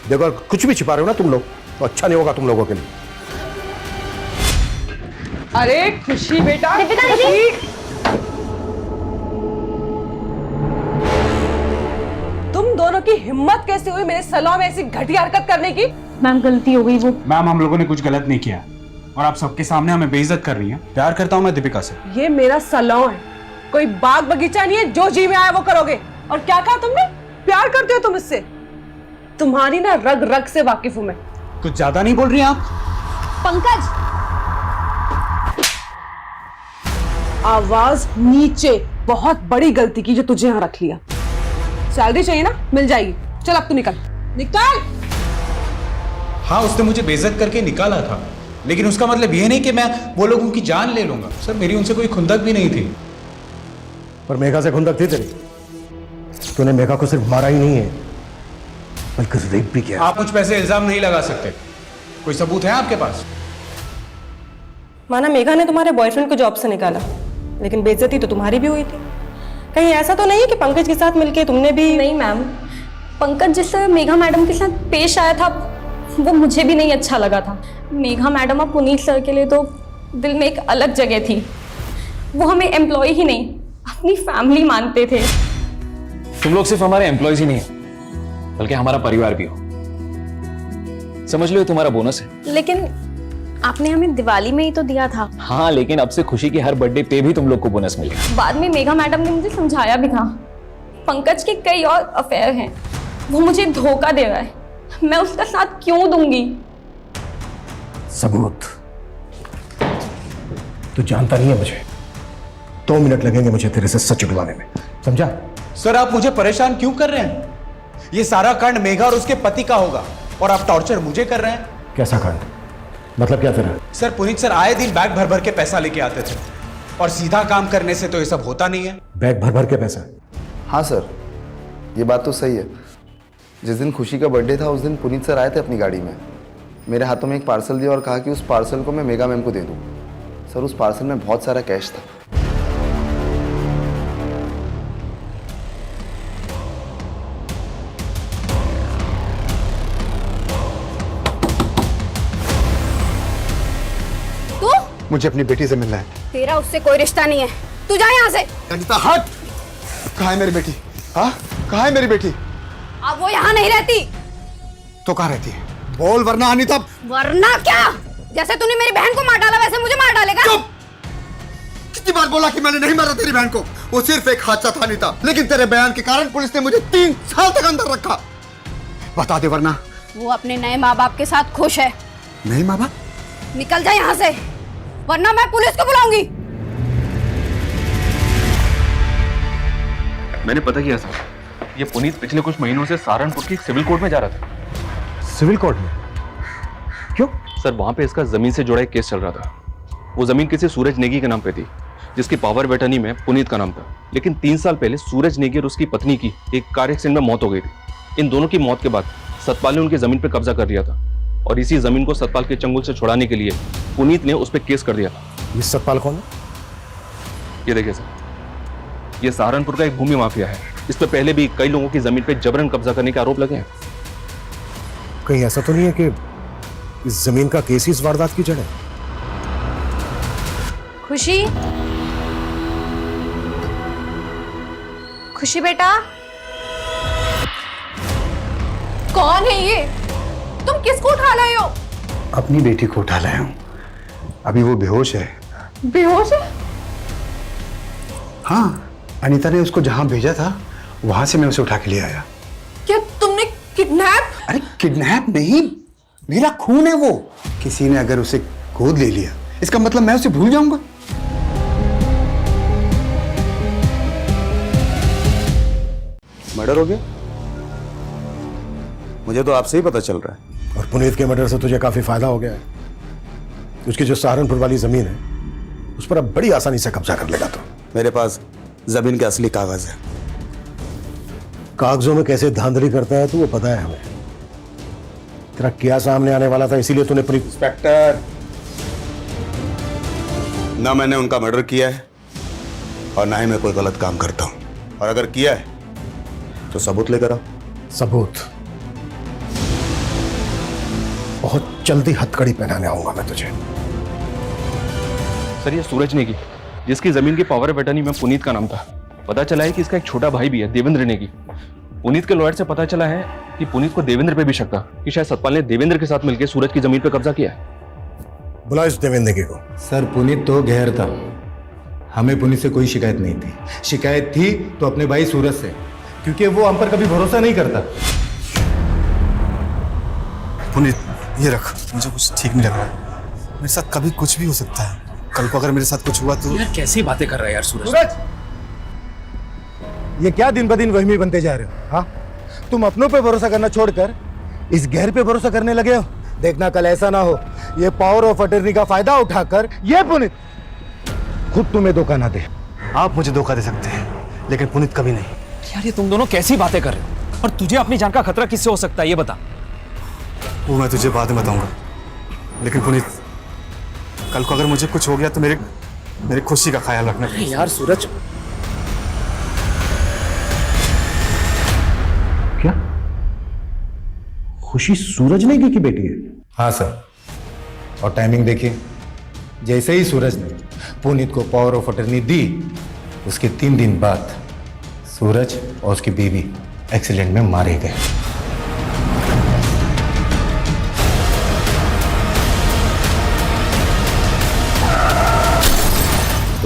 देखो अगर कुछ भी छिपा रहे हो ना तुम लोग, तो अच्छा नहीं होगा तुम लोगों के लिए। अरे खुशी बेटा, तुम दोनों की हिम्मत कैसे हुई मेरे सैलून में ऐसी घटिया हरकत करने की? मैम गलती हो गई। वो मैम, हम लोगों ने कुछ गलत नहीं किया और आप सबके सामने हमें बेइज्जत कर रही हैं। प्यार करता हूं मैं दीपिका से। ये मेरा सैलून है, कोई बाग बगीचा नहीं है जो जी में आया वो करोगे। और क्या कहा तुमने? प्यार करते हो तुम इससे? तुम्हारी ना रग रग से वाकिफ हूं मैं। कुछ ज्यादा नहीं बोल रही आप? पंकज, आवाज नीचे। बहुत बड़ी गलती की जो तुझे यहाँ रख लिया। सैलरी चाहिए ना, मिल जाएगी। चल अब तू निकल निकल। हाँ, उसने मुझे बेइज्जत करके निकाला था, लेकिन उसका मतलब ये नहीं कि मैं वो लोगों की जान ले लूंगा। सर, मेरी उनसे कोई खुंदक भी नहीं थी। पर मेघा से खुंदक थी तेरी। तूने मेघा को सिर्फ मारा ही नहीं है, बल्कि रेप भी किया। आप मुझ पे ऐसे इल्जाम नहीं लगा सकते। कोई सबूत है आपके पास? माना मेघा ने तुम्हारे बॉयफ्रेंड को जॉब से निकाला, लेकिन बेइज्जती तो तुम्हारी भी हुई थी। कहीं ऐसा तो नहीं है कि पंकज के साथ मिलके तुमने भी? नहीं मैम, पंकज जिस तरह मेघा मैडम के साथ पेश आया था वो मुझे भी नहीं अच्छा लगा था। मेघा मैडम और पुनीत सर के लिए तो दिल में एक अलग जगह थी। वो हमें एम्प्लॉय ही नहीं, अपनी फैमिली मानते थे। तुम लोग सिर्फ हमारे एम्प्लॉयज ही नहीं हो, बल्कि हमारा परिवार भी हो। समझ लो तुम्हारा बोनस है। लेकिन आपने हमें दिवाली में ही तो दिया था। हाँ, लेकिन अब से खुशी के हर बर्थडे पे भी तुम लोग को बोनस मिलेगा। बाद में मेघा मैडम ने मुझे समझाया भी था, पंकज के कई और अफेयर हैं, वो मुझे धोखा दे रहा है, मैं उसका साथ क्यों दूंगी? सबूत? तू जानता नहीं है मुझे। 2 मिनट लगेंगे मुझे तेरे से सच उगलवाने में, समझा? सर, आप मुझे परेशान क्यों कर रहे हैं? ये सारा कांड मेघा और उसके पति का होगा और आप टॉर्चर मुझे कर रहे हैं। कैसा कांड? मतलब क्या तेरा? सर, पुनीत सर आए दिन बैग भर भर के पैसा लेके आते थे, और सीधा काम करने से तो ये सब होता नहीं है। बैग भर भर के पैसा? हाँ सर, ये बात तो सही है। जिस दिन खुशी का बर्थडे था उस दिन पुनीत सर आए थे अपनी गाड़ी में, मेरे हाथों में एक पार्सल दिया और कहा कि उस पार्सल को मैं मेगा मैम को दे दूँ। सर, उस पार्सल में बहुत सारा कैश था। मुझे अपनी बेटी से मिलना है। तेरा उससे कोई रिश्ता नहीं है, तू जा यहाँ से। अनीता हट! कहाँ है मेरी बेटी? हाँ, कहाँ है मेरी बेटी? अब वो यहाँ नहीं रहती। तो कहाँ रहती है? बोल वरना अनीता। वरना क्या? जैसे तूने मेरी बहन को मार डाला वैसे मुझे मार डालेगा? चुप! कितनी बार बोला कि मैंने नहीं मारा तेरी बहन को? वो सिर्फ एक हादसा था अनीता, लेकिन तेरे बयान के कारण पुलिस ने मुझे 3 साल तक अंदर रखा। बता दे वरना। वो अपने नए माँ बाप के साथ खुश है। नहीं माँ बाप? निकल जा यहाँ से, वरना मैं पुलिस को बुलाऊंगी। मैंने पता किया सर, ये पुनीत पिछले कुछ महीनों से सहारनपुर की सिविल कोर्ट में जा रहा था। सिविल कोर्ट में? क्यों? सर, वहां पे इसका जमीन से जुड़ा एक केस चल रहा था। वो जमीन किसी सूरज नेगी के नाम पे थी, जिसकी पावर ऑफ अटर्नी में पुनीत का नाम था। लेकिन 3 साल पहले सूरज नेगी और उसकी पत्नी की एक कार एक्सीडेंट में मौत हो गई थी। इन दोनों की मौत के बाद सतपाल ने उनकी जमीन पे कब्जा कर लिया था, और इसी जमीन को सतपाल के चंगुल से छुड़ाने के लिए पुनीत ने उस पर केस कर दिया था। ये सतपाल कौन है? ये देखिए सर, ये सहारनपुर का एक भूमि माफिया है। इस पे पहले भी कई लोगों की जमीन पे जबरन कब्जा करने के आरोप लगे हैं। कहीं ऐसा तो नहीं है कि इस जमीन का केस ही इस वारदात की जड़ है? खुशी, खुशी बेटा, कौन है ये? तुम किसको उठा लाए हो? अपनी बेटी को उठा लाया हूँ। अभी वो बेहोश है। बेहोश है? हाँ, अनीता ने उसको जहां भेजा था वहां से मैं उसे उठा के ले आया। क्या तुमने किडनैप? अरे किडनैप नहीं, मेरा खून है वो। किसी ने अगर उसे गोद ले लिया, इसका मतलब मैं उसे भूल जाऊंगा? मर्डर हो गया? मुझे तो आपसे ही पता चल रहा है। और पुनीत के मर्डर से तुझे काफी फायदा हो गया है। उसकी जो सहारनपुर वाली जमीन है उस पर अब बड़ी आसानी से कब्जा कर लेगा तो। मेरे पास जमीन के असली कागज है। कागजों में कैसे धांधली करता है तो वो पता है हमें। तेरा क्या सामने आने वाला था, इसीलिए तूने पुनीत। इंस्पेक्टर, ना मैंने उनका मर्डर किया है और ना ही मैं कोई गलत काम करता हूं, और अगर किया है तो सबूत लेकर आओ। सबूत? बहुत जल्दी हथकड़ी पहनाने आऊंगा मैं तुझे। सर, ये सूरज नेगी, जिसकी जमीन की पावर ऑफ अटर्नी में पुनीत का नाम था, पता चला है कि इसका एक छोटा भाई भी है, देवेंद्र नेगी। पुनीत के लॉयर से पता चला है कि पुनीत को देवेंद्र पे भी शक था कि शायद सतपाल ने देवेंद्र के साथ मिलकर सूरज की जमीन पे कब्जा किया है। बुला इस देवेंद्र नेगी को। सर, पुनीत तो गैर था। हमें पुनीत से कोई शिकायत नहीं थी। शिकायत थी तो अपने भाई सूरज से, क्योंकि वो हम पर कभी भरोसा नहीं करता। पुनीत ये रख, मुझे कुछ ठीक नहीं लग रहा। मेरे साथ कभी कुछ भी हो सकता है। कल को अगर मेरे साथ कुछ हुआ तो। यार कैसी बातें कर रहा है यार सूरज। सूरज, ये क्या दिन ब दिन वहमी बनते जा रहे हो? हाँ, तुम अपनों पे भरोसा करना छोड़कर इस गैर पे भरोसा करने लगे हो। देखना कल ऐसा ना हो ये पावर ऑफ अटर्नी का फायदा उठाकर ये पुनीत खुद तुम्हें धोखा ना दे। आप मुझे धोखा दे सकते हैं लेकिन पुनीत कभी नहीं। यार ये तुम दोनों कैसी बातें कर रहे हो? और तुझे अपनी जान का खतरा किससे हो सकता है ये बता। वो मैं तुझे बाद में बताऊंगा, लेकिन पुनीत कल को अगर मुझे कुछ हो गया तो मेरी खुशी का ख्याल रखना। यार सूरज, क्या खुशी सूरज नेगी की बेटी है? हाँ सर, और टाइमिंग देखिए, जैसे ही सूरज ने पुनीत को पावर ऑफ अटर्नी दी उसके 3 दिन बाद सूरज और उसकी बीवी एक्सीडेंट में मारे गए।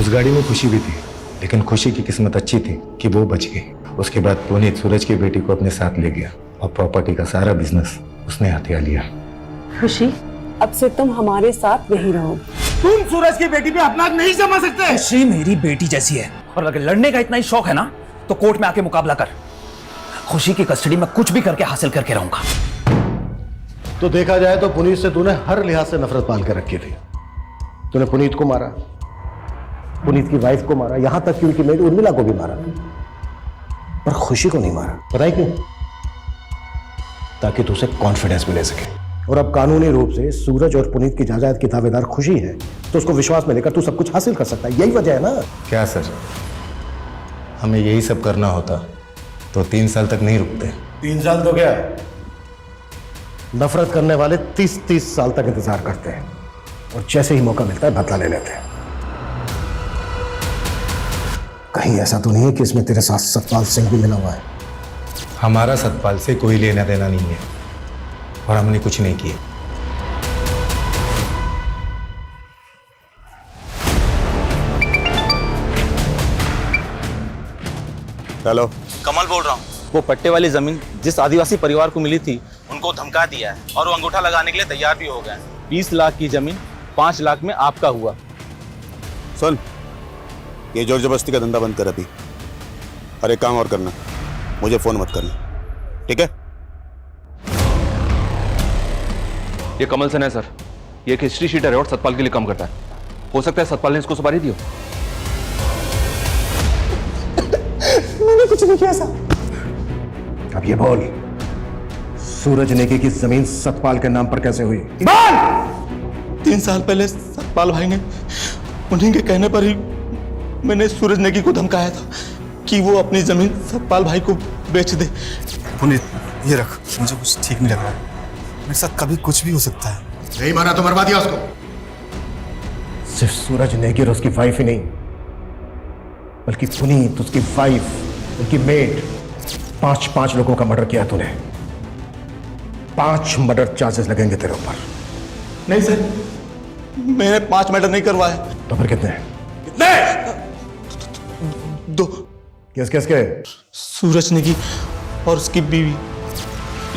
उस गाड़ी में खुशी भी थी, लेकिन खुशी की किस्मत अच्छी थी कि वो बच गई। उसके बाद पुनीत सूरज की बेटी को अपने साथ ले गया और प्रॉपर्टी का सारा बिजनेस उसने हथिया लिया। खुशी, अब से तुम हमारे साथ यहीं रहो। तुम सूरज की बेटी पे अपना नहीं जमा सकते। खुशी मेरी बेटी जैसी है और अगर लड़ने का इतना ही शौक है ना तो कोर्ट में आके मुकाबला कर। खुशी की कस्टडी में कुछ भी करके हासिल करके रहूंगा। तो देखा जाए तो पुनीत से तूने हर लिहाज से नफरत पाल के रखी थी। तूने पुनीत को मारा, पुनीत की वाइफ को मारा, यहां तक कि उनकी मेड उर्मिला को भी मारा, पर खुशी को नहीं मारा। पता है क्यों? ताकि तुझे कॉन्फिडेंस मिले सके। और अब कानूनी रूप से सूरज और पुनीत की जायदाद की दावेदार खुशी है, तो उसको विश्वास में लेकर तू सब कुछ हासिल कर सकता है। यही वजह है ना? क्या सर, हमें यही सब करना होता तो 3 साल तक नहीं रुकते। 3 साल तो क्या, नफरत करने वाले 30-30 साल तक इंतजार करते हैं और जैसे ही मौका मिलता है बदला ले लेते हैं। कहीं ऐसा तो नहीं है कि इसमें तेरे साथ सतपाल सिंह भी मिला हुआ है? हमारा सतपाल से कोई लेना देना नहीं है और हमने कुछ नहीं किया। हेलो, कमल बोल रहा हूँ। वो पट्टे वाली जमीन जिस आदिवासी परिवार को मिली थी उनको धमका दिया है और वो अंगूठा लगाने के लिए तैयार भी हो गए हैं। 20 लाख की जमीन 5 लाख में आपका हुआ। सुन, ये जोर जबरदस्ती का धंधा बंद कर अभी, और एक काम और करना, मुझे फोन मत करना, ठीक है? ये कमल सेन है सर, ये एक हिस्ट्री शीटर है और सतपाल के लिए काम करता है। हो सकता है सतपाल ने इसको सुपारी दी हो। मैंने कुछ नहीं किया सर। अब ये बोल, सूरज नेगी की जमीन सतपाल के नाम पर कैसे हुई? 3 साल पहले सतपाल भाई ने उन्हीं के कहने पर ही मैंने सूरज नेगी को धमकाया था कि वो अपनी जमीन सतपाल भाई को बेच दे। पुनीत ये रख, मुझे कुछ ठीक नहीं लग रहा। मेरे साथ कभी कुछ भी हो सकता है। नहीं माना तो मरवा दिया उसको। सिर्फ सूरज नेगी और उसकी वाइफ ही नहीं, बल्कि पुनीत, उसकी वाइफ, उनकी मेड, 5 लोगों का मर्डर किया तूने। 5 मर्डर चार्जेस लगेंगे तेरे ऊपर। नहीं सर, मैंने 5 मर्डर नहीं करवाए। तो फिर कितने? 2। किसके? सूरज नेगी और उसकी बीवी।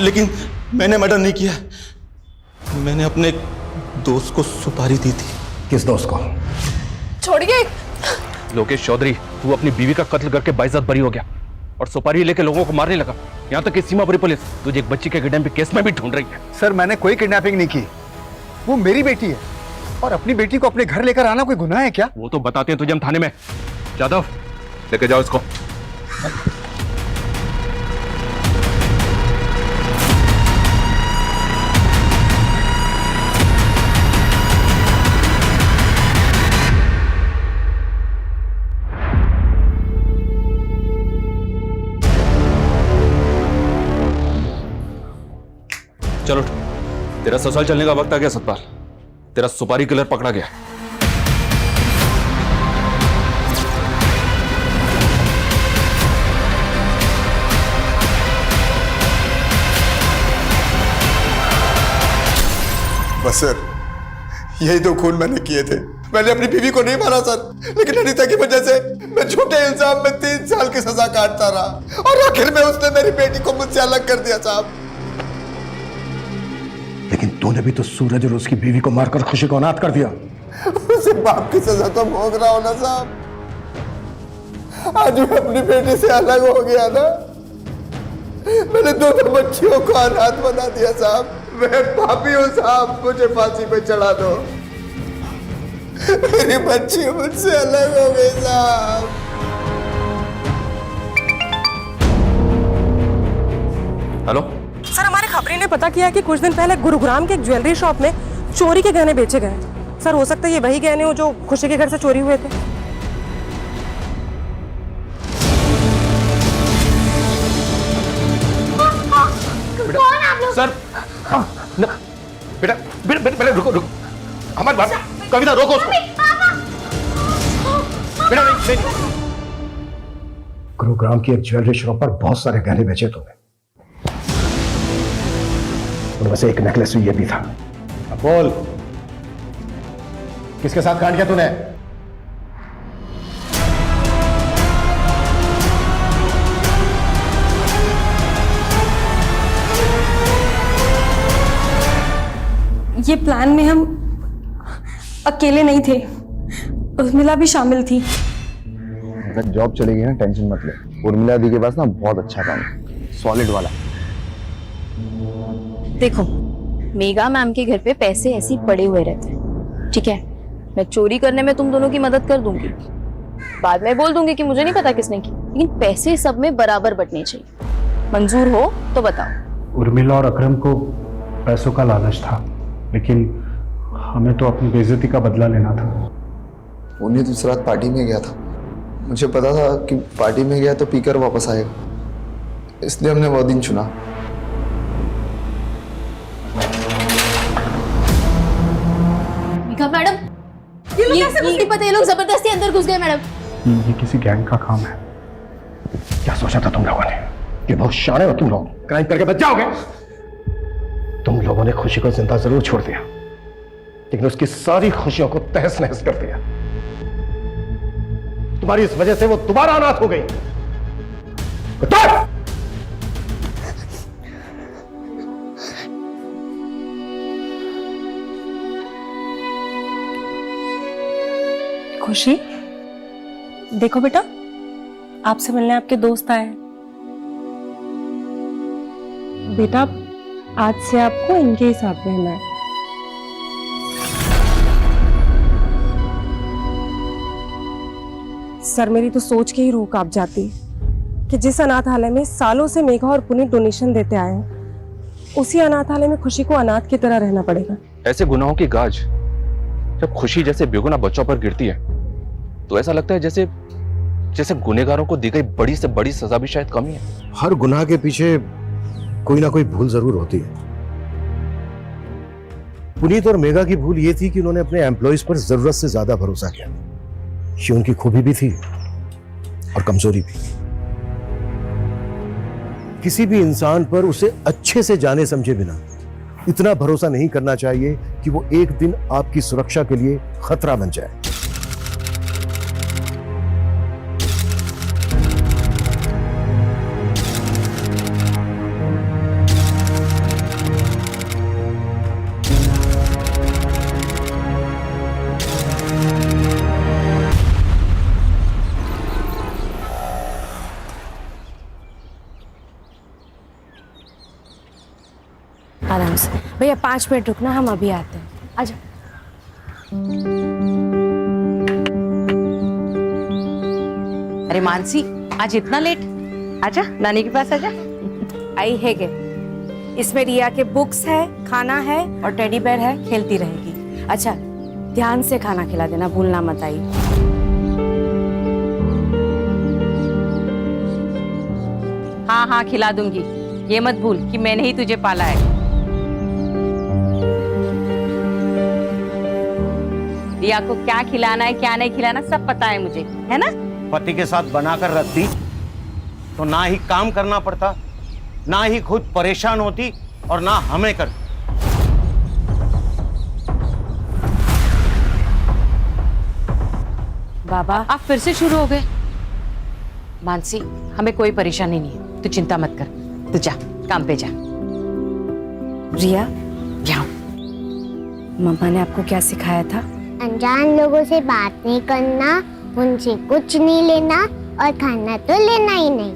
लेकिन मैंने मर्डर नहीं किया, मैंने अपने दोस्त को सुपारी दी थी। किस दोस्त को? छोड़िए। लोकेश चौधरी, तू अपनी बीवी का कत्ल करके बाइज्जत बरी हो गया और सुपारी लेके लोगों को मारने लगा। यहाँ तक कि सीमापुरी पुलिस तुझे एक बच्ची के किडनैपिंग केस में भी ढूंढ रही है। सर, मैंने कोई किडनैपिंग नहीं की, वो मेरी बेटी है और अपनी बेटी को अपने घर लेकर आना कोई गुनाह है क्या? वो तो बताते हैं तुझे हम थाने में। जादव, लेके जाओ इसको। चलो, तेरा ससुराल चलने का वक्त आ गया सतपाल। तेरा सुपारी किलर पकड़ा गया। बस सर, यही 2 खून मैंने किए थे। मैंने अपनी बीवी को नहीं मारा सर, लेकिन अनीता की वजह से मैं झूठे इल्जाम में 3 साल की सजा काटता रहा और आखिर में उसने मेरी बेटी को मुझसे अलग कर दिया साहब। तूने भी तो सूरज और उसकी बीवी को मारकर खुशी को अनाथ कर दिया। उसे बाप की सजा तो भोग रहा हूं ना साहब। आज मैं अपनी बेटी से अलग हो गया ना, मैंने दोनों बच्चियों को अनाथ बना दिया साहब। मैं पापी हूं साहब, मुझे फांसी पे चढ़ा दो। मेरी बच्ची मुझसे अलग हो गई साहब। हेलो सर, हमारी खबरी ने पता किया कि कुछ दिन पहले गुरुग्राम के एक ज्वेलरी शॉप में चोरी के गहने बेचे गए। सर, हो सकता है ये वही गहने हो जो खुशी के घर से चोरी हुए थे। सर बेटा बेटा बेटा रुको रुको, हमारी बात, कविता रोको उसको। बेटा नहीं। गुरुग्राम की एक ज्वेलरी शॉप पर बहुत सारे गहने बेचे तुमने, उनमें से एक नेकलेस ये भी था। अब बोल, किसके साथ कांड किया तूने? ये प्लान में हम अकेले नहीं थे, उर्मिला भी शामिल थी। अगर जॉब चलेगी ना, टेंशन मत ले। उर्मिला दी के पास ना बहुत अच्छा काम है, सॉलिड वाला। देखो, मेगा मैम के घर पे पैसे ऐसे ही पड़े हुए रहते हैं, ठीक है? मैं चोरी करने में तुम दोनों की मदद कर दूंगी, बाद में बोल दूंगी कि मुझे नहीं पता किसने की, लेकिन पैसे सब में बराबर बंटने चाहिए। मंजूर हो तो बताओ। उर्मिला और अकरम को पैसों का लालच था, लेकिन हमें तो अपनी बेइज्जती का बदला लेना था। उन्हें तो उस रात पार्टी में गया था, मुझे पता था कि पार्टी में गया तो पीकर वापस आएगा, इसलिए हमने वो दिन चुना। मैडम, ये पता है, लोग जबरदस्ती अंदर घुस गए मैडम। ये किसी गैंग का काम है। क्या सोचा था तुम लोगों ने कि बहुत शाणे हो तुम लोग, क्राइम करके बच जाओगे? तुम लोगों ने खुशी को जिंदा जरूर छोड़ दिया, लेकिन उसकी सारी खुशियों को तहस नहस कर दिया। तुम्हारी इस वजह से वो दोबारा अनाथ हो गई। खुशी, देखो बेटा, आपसे मिलने आपके दोस्त आए। बेटा, आज से आपको इनके ही साथ रहना है। सर, मेरी तो सोच के ही रूह कांप जाती कि जिस अनाथालय में सालों से मेघा और पुनीत डोनेशन देते आए हैं, उसी अनाथालय में खुशी को अनाथ की तरह रहना पड़ेगा। ऐसे गुनाहों की गाज जब खुशी जैसे बेगुनाह बच्चों पर गिरती है तो ऐसा लगता है जैसे जैसे गुनहगारों को दी गई बड़ी से बड़ी सजा भी शायद कम ही है। हर गुनाह के पीछे कोई ना कोई भूल जरूर होती है। पुनीत और मेघा की भूल ये थी कि उन्होंने अपने एम्प्लॉइज पर जरूरत से ज्यादा भरोसा किया। ये उनकी खूबी भी थी और कमजोरी भी। किसी भी इंसान पर उसे अच्छे से जाने समझे बिना इतना भरोसा नहीं करना चाहिए कि वो एक दिन आपकी सुरक्षा के लिए खतरा बन जाए। आराम से भैया, 5 मिनट रुकना, हम अभी आते हैं। आजा। अरे मानसी, आज इतना लेट? आजा, नानी के पास आजा। आई है गे, इसमें रिया के बुक्स है, खाना है और टेडी बेयर है, खेलती रहेगी। अच्छा, ध्यान से खाना खिला देना, भूलना मत। आई हाँ हाँ, खिला दूंगी, ये मत भूल कि मैंने ही तुझे पाला है। रिया को क्या खिलाना है क्या नहीं खिलाना सब पता है मुझे, है ना? पति के साथ बनाकर रखती तो ना ही काम करना पड़ता, ना ही खुद परेशान होती और ना हमें कर। बाबा, आप फिर से शुरू हो गए। मानसी, हमें कोई परेशानी नहीं है, तू चिंता मत कर, तू जा काम पे जा। रिया, जाओ। मम्मा ने आपको क्या सिखाया था? अनजान लोगों से बात नहीं करना, उनसे कुछ नहीं लेना और खाना तो लेना ही नहीं।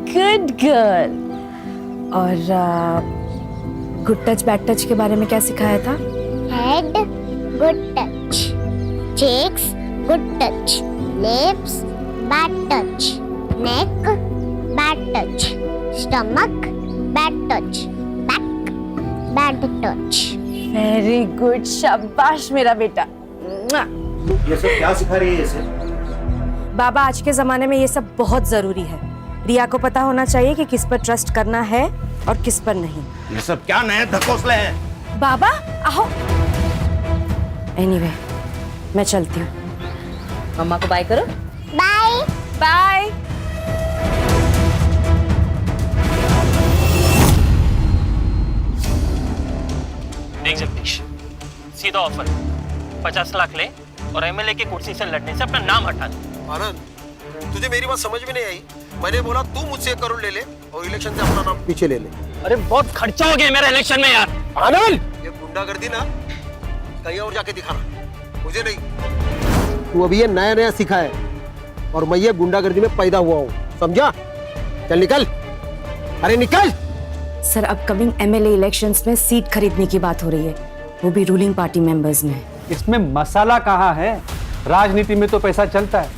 Good girl. और गुड टच बैड टच के बारे में क्या सिखाया था? Head good touch, cheeks good touch, lips bad touch, neck bad touch, stomach bad touch, back bad touch. Very good, शाबाश मेरा बेटा। ये सब क्या सिखा रही है इसे? बाबा, आज के जमाने में ये सब बहुत जरूरी है। रिया को पता होना चाहिए कि किस पर ट्रस्ट करना है और किस पर नहीं। ये सब क्या नए धकोसले हैं? बाबा आओ। एनीवे, मैं चलती हूँ। मम्मा को बाय करो। Bye bye. देख जगदीश, सीधा ऑफर, 50 लाख ले और एमएलए की कुर्सी से लड़ने से अपना नाम हटा दे। आनंद, तुझे मेरी बात समझ में नहीं आई? मैंने बोला तू मुझसे 1 करोड़ ले ले और इलेक्शन से अपना नाम पीछे ले ले। अरे बहुत खर्चा हो गया मेरा इलेक्शन में यार। आनंद, ये गुंडागर्दी ना कहीं और जाके दिखाना, मुझे नहीं। तू अभी ये नया नया सीखा है और मैं ये गुंडागर्दी में पैदा हुआ हूँ, समझा? चल निकल, अरे निकल। सर, अपकमिंग एमएलए इलेक्शंस में सीट खरीदने की बात हो रही है, वो भी रूलिंग पार्टी मेंबर्स में। इसमें मसाला कहाँ है? राजनीति में तो पैसा चलता है,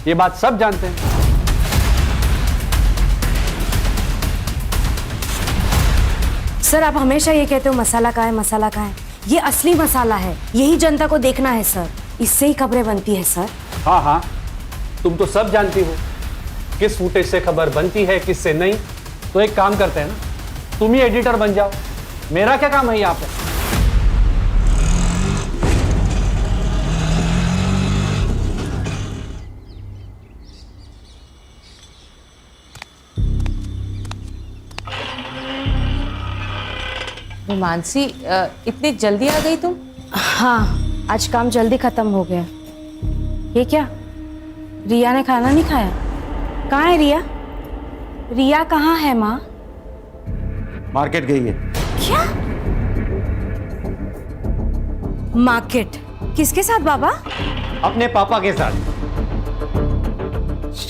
ये बात सब जानते हैं। सर, आप हमेशा ये कहते हो मसाला कहाँ है, मसाला कहाँ है। ये असली मसाला है, यही जनता को देखना है सर, इससे ही खबरें बनती है सर। हाँ हाँ, तुम तो सब जानती हो किस फुटेज से खबर बनती है, किससे नहीं। तो एक काम करते हैं ना, तुम ही एडिटर बन जाओ, मेरा क्या काम है यहाँ पे? मानसी, इतनी जल्दी आ गई तुम? हाँ, आज काम जल्दी खत्म हो गया। ये क्या, रिया ने खाना नहीं खाया? कहाँ है रिया? रिया कहाँ है माँ? मार्केट गई है। क्या मार्केट? किसके साथ बाबा? अपने पापा के साथ।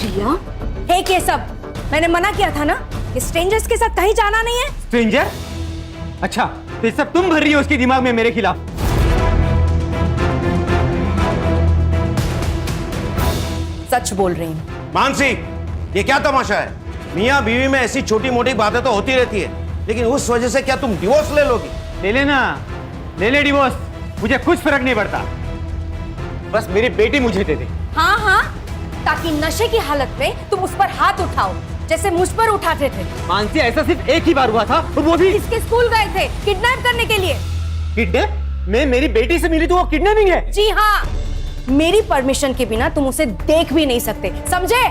रिया, हे केशव, मैंने मना किया था ना कि स्ट्रेंजर्स के साथ कहीं जाना नहीं है। स्ट्रेंजर? अच्छा, तो ये सब तुम भर रही हो उसके दिमाग में मेरे खिलाफ। सच बोल रही हूँ। मानसी, ये क्या तमाशा है? मियाँ बीवी में ऐसी छोटी मोटी बातें तो होती रहती है, लेकिन उस वजह से क्या तुम डिवोर्स ले लोगी? ले लेना, ले ले डिवोर्स, मुझे कुछ फर्क नहीं पड़ता। बस मेरी बेटी मुझे दे दे। हाँ हाँ, ताकि नशे की हालत में तुम उस पर हाथ उठाओ जैसे मुझ पर उठाते थे। मानसी, ऐसा सिर्फ एक ही बार हुआ था और वो भी इसके स्कूल गए थे किडनैप करने के लिए। किडनैप? मैं मेरी बेटी से मिली तो वो किडनैपिंग है? जी हाँ, मेरी परमिशन के बिना तुम उसे देख भी नहीं सकते, समझे?